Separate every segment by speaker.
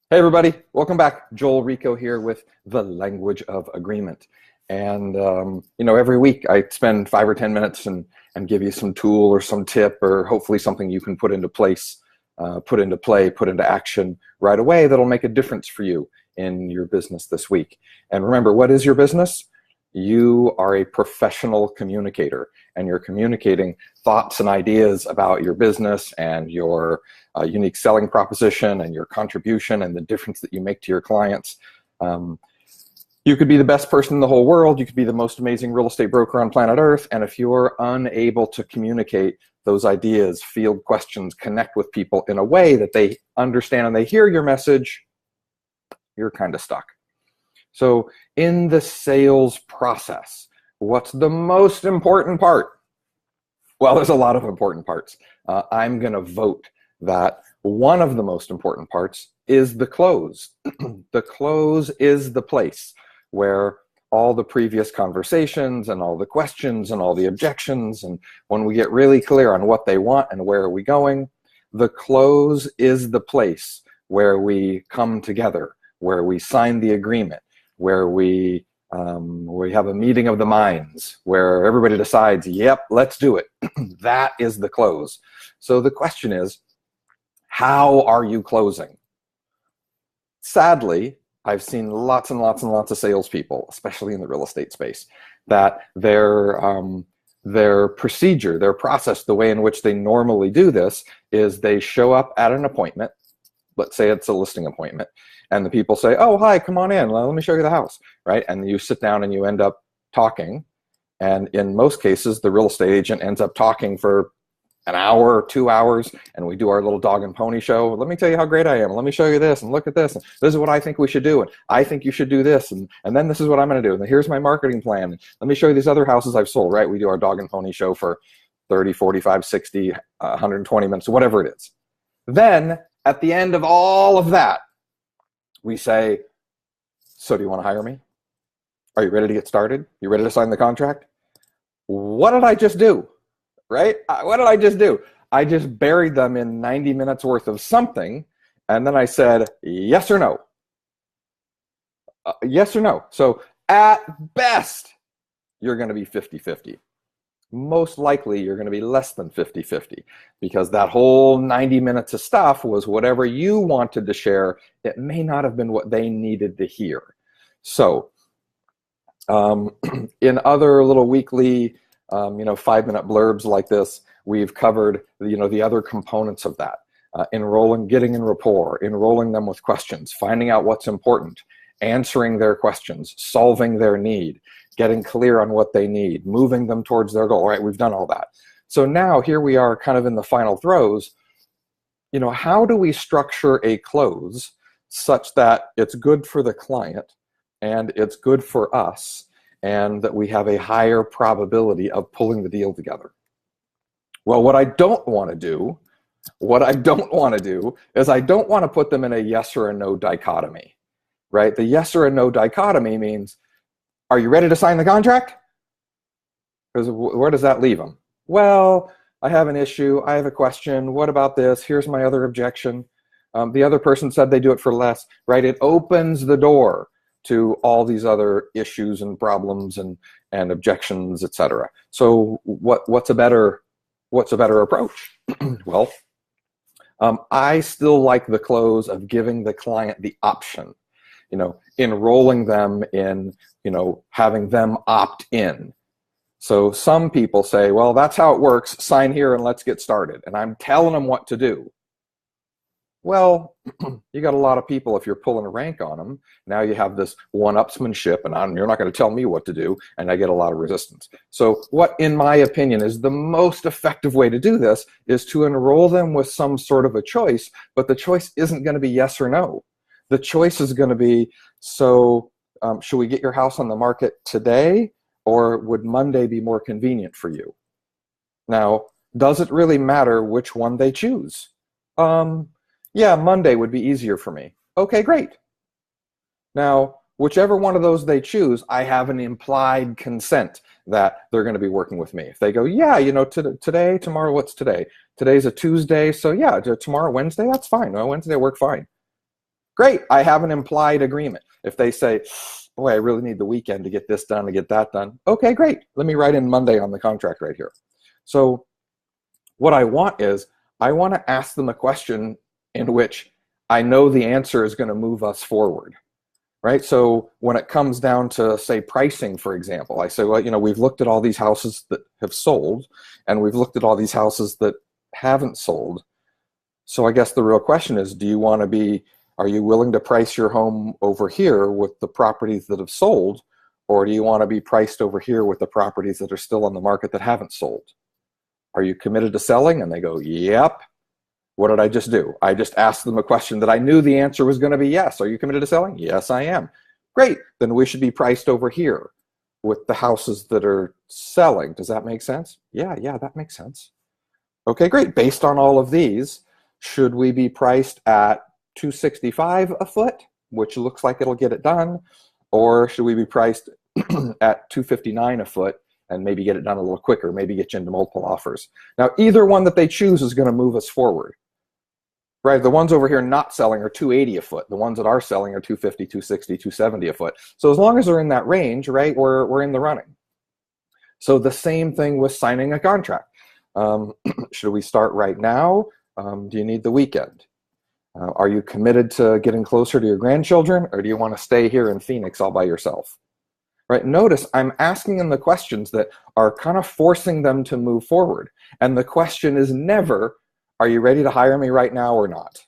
Speaker 1: Hey everybody, welcome back. Joel Rico here with The Language of Agreement. And every week I spend 5 or 10 minutes and give you some tool or some tip or hopefully something you can put into place, put into play, put into action right away that'll make a difference for you in your business this week. And remember, what is your business? You are a professional communicator, and you're communicating thoughts and ideas about your business and your unique selling proposition and your contribution and the difference that you make to your clients. You could be the best person in the whole world. You could be the most amazing real estate broker on planet Earth. And if you're unable to communicate those ideas, field questions, connect with people in a way that they understand and they hear your message, you're kind of stuck. So in the sales process, what's the most important part? Well, there's a lot of important parts. I'm going to vote that one of the most important parts is the close. The close is the place where all the previous conversations and all the questions and all the objections, and when we get really clear on what they want and where are we going, the close is the place where we come together, where we sign the agreement, where we have a meeting of the minds, where everybody decides, yep, let's do it. That is the close. So the question is, how are you closing? Sadly, I've seen lots and lots and lots of salespeople, especially in the real estate space, that their procedure, their process, the way in which they normally do this is they show up at an appointment. Let's say it's a listing appointment, and the people say, oh, hi, come on in, let me show you the house, right? And you sit down and you end up talking, and in most cases, the real estate agent ends up talking for an hour or 2 hours, and we do our little dog and pony show. Let me tell you how great I am. Let me show you this, and look at this. And this is what I think we should do, and I think you should do this, and then this is what I'm going to do, and here's my marketing plan. And let me show you these other houses I've sold, right? We do our dog and pony show for 30, 45, 60, 120 minutes, whatever it is. Then, at the end of all of that, we say, so do you want to hire me? Are you ready to get started? You ready to sign the contract? What did I just do? Right? What did I just do? I just buried them in 90 minutes worth of something, and then I said, yes or no? Yes or no? So at best, you're going to be 50-50. Most likely, you're going to be less than 50-50, because that whole 90 minutes of stuff was whatever you wanted to share. It may not have been what they needed to hear. So in other little weekly 5-minute blurbs like this, we've covered the other components of that. Enrolling, getting in rapport, enrolling them with questions, finding out what's important, answering their questions, solving their need, getting clear on what they need, moving them towards their goal. Right, we've done all that. So now here we are kind of in the final throes. How do we structure a close such that it's good for the client and it's good for us, and that we have a higher probability of pulling the deal together? Well, what I don't want to do is I don't want to put them in a yes or a no dichotomy, right? The yes or a no dichotomy means, are you ready to sign the contract? Because where does that leave them? Well, I have an issue. I have a question. What about this? Here's my other objection. The other person said they do it for less, right? It opens the door to all these other issues and problems and objections, etc. So what's a better approach? Well, I still like the close of giving the client the option, enrolling them in, having them opt in. So some people say, well, that's how it works. Sign here and let's get started. And I'm telling them what to do. Well, you got a lot of people, if you're pulling a rank on them, now you have this one-upsmanship, and you're not going to tell me what to do, and I get a lot of resistance. So what, in my opinion, is the most effective way to do this is to enroll them with some sort of a choice, but the choice isn't going to be yes or no. The choice is going to be, so should we get your house on the market today, or would Monday be more convenient for you? Now, does it really matter which one they choose? Yeah, Monday would be easier for me. Okay, great. Now, whichever one of those they choose, I have an implied consent that they're going to be working with me. If they go, yeah, today, tomorrow, what's today? Today's a Tuesday, so yeah, tomorrow, Wednesday, that's fine. Wednesday work fine. great, I have an implied agreement. If they say, boy, I really need the weekend to get this done, to get that done, okay, great, let me write in Monday on the contract right here. So what I want is, I want to ask them a question in which I know the answer is going to move us forward, right? So when it comes down to, say, pricing, for example, I say, well, we've looked at all these houses that have sold, and we've looked at all these houses that haven't sold. So I guess the real question is, are you willing to price your home over here with the properties that have sold, or do you want to be priced over here with the properties that are still on the market that haven't sold? Are you committed to selling? And they go, yep. What did I just do? I just asked them a question that I knew the answer was going to be yes. Are you committed to selling? Yes, I am. Great. Then we should be priced over here with the houses that are selling. Does that make sense? Yeah, that makes sense. Okay, great. Based on all of these, should we be priced at $265 a foot, which looks like it'll get it done, or should we be priced at $259 a foot and maybe get it done a little quicker, maybe get you into multiple offers? Now, either one that they choose is going to move us forward, right? The ones over here not selling are $280 a foot. The ones that are selling are $250, $260, $270 a foot. So as long as they're in that range, right, we're in the running. So the same thing with signing a contract. Should we start right now? Do you need the weekend? Are you committed to getting closer to your grandchildren, or do you want to stay here in Phoenix all by yourself? Right? Notice I'm asking them the questions that are kind of forcing them to move forward. And the question is never, are you ready to hire me right now or not?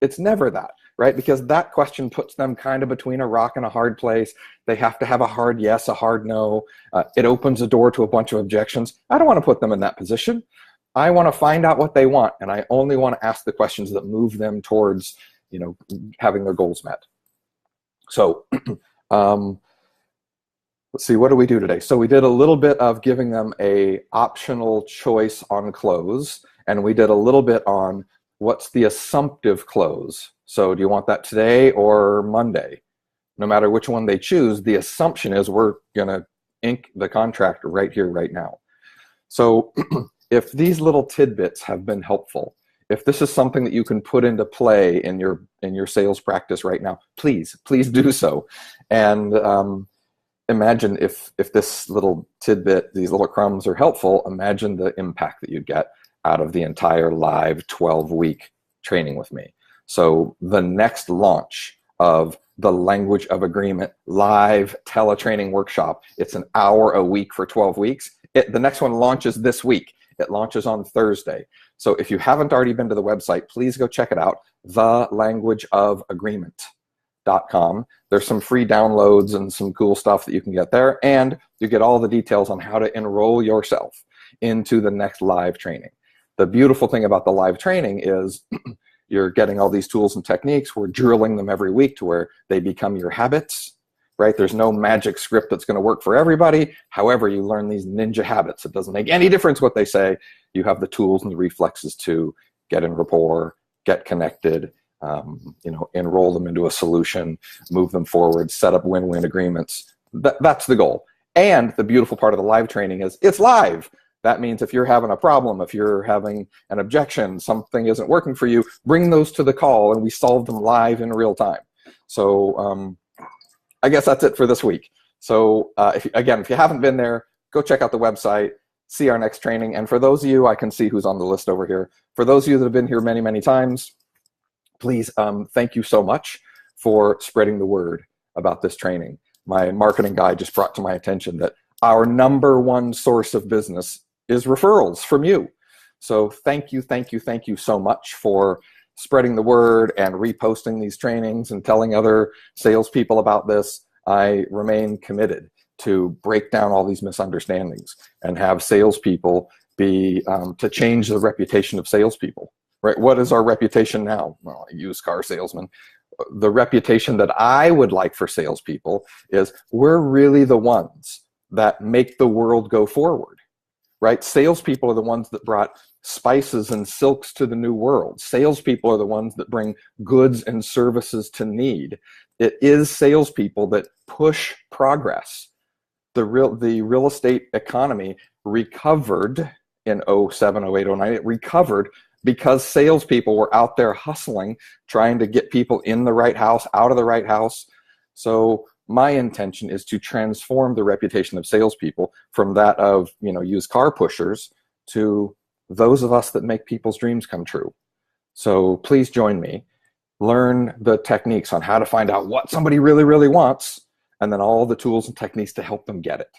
Speaker 1: It's never that, right? Because that question puts them kind of between a rock and a hard place. They have to have a hard yes, a hard no. It opens the door to a bunch of objections. I don't want to put them in that position. I want to find out what they want, and I only want to ask the questions that move them towards, having their goals met. So, let's see, what do we do today? So we did a little bit of giving them a optional choice on close, and we did a little bit on what's the assumptive close. So do you want that today or Monday? No matter which one they choose, the assumption is we're going to ink the contract right here, right now. So if these little tidbits have been helpful, if this is something that you can put into play in your sales practice right now, please do so. And imagine if this little tidbit, these little crumbs are helpful, imagine the impact that you'd get out of the entire live 12-week training with me. So the next launch of the Language of Agreement live teletraining workshop, it's an hour a week for 12 weeks. The next one launches this week. It launches on Thursday. So if you haven't already been to the website, please go check it out, thelanguageofagreement.com. There's some free downloads and some cool stuff that you can get there, and you get all the details on how to enroll yourself into the next live training. The beautiful thing about the live training is you're getting all these tools and techniques. We're drilling them every week to where they become your habits, right? There's no magic script that's going to work for everybody. However, you learn these ninja habits. It doesn't make any difference what they say. You have the tools and the reflexes to get in rapport, get connected, enroll them into a solution, move them forward, set up win-win agreements. That's the goal. And the beautiful part of the live training is it's live. That means if you're having a problem, if you're having an objection, something isn't working for you, bring those to the call and we solve them live in real time. So I guess that's it for this week. So if you haven't been there, go check out the website, see our next training. And for those of you, I can see who's on the list over here. For those of you that have been here many, many times, please, thank you so much for spreading the word about this training. My marketing guy just brought to my attention that our #1 source of business is referrals from you. So thank you so much for spreading the word and reposting these trainings and telling other salespeople about this. I remain committed to break down all these misunderstandings and have salespeople be, to change the reputation of salespeople, right? What is our reputation now? Well, a used car salesman. The reputation that I would like for salespeople is we're really the ones that make the world go forward, right? Salespeople are the ones that brought spices and silks to the new world. Salespeople are the ones that bring goods and services to need. It is salespeople that push progress. The real estate economy recovered in 07, 08, 09. It recovered because salespeople were out there hustling, trying to get people in the right house, out of the right house. So my intention is to transform the reputation of salespeople from that of, used car pushers to those of us that make people's dreams come true. So please join me. Learn the techniques on how to find out what somebody really, really wants, and then all the tools and techniques to help them get it.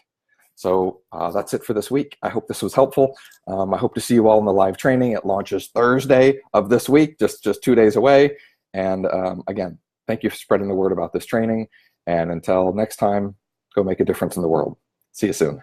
Speaker 1: So that's it for this week. I hope this was helpful. I hope to see you all in the live training. It launches Thursday of this week, just 2 days away. And again, thank you for spreading the word about this training. And until next time, go make a difference in the world. See you soon.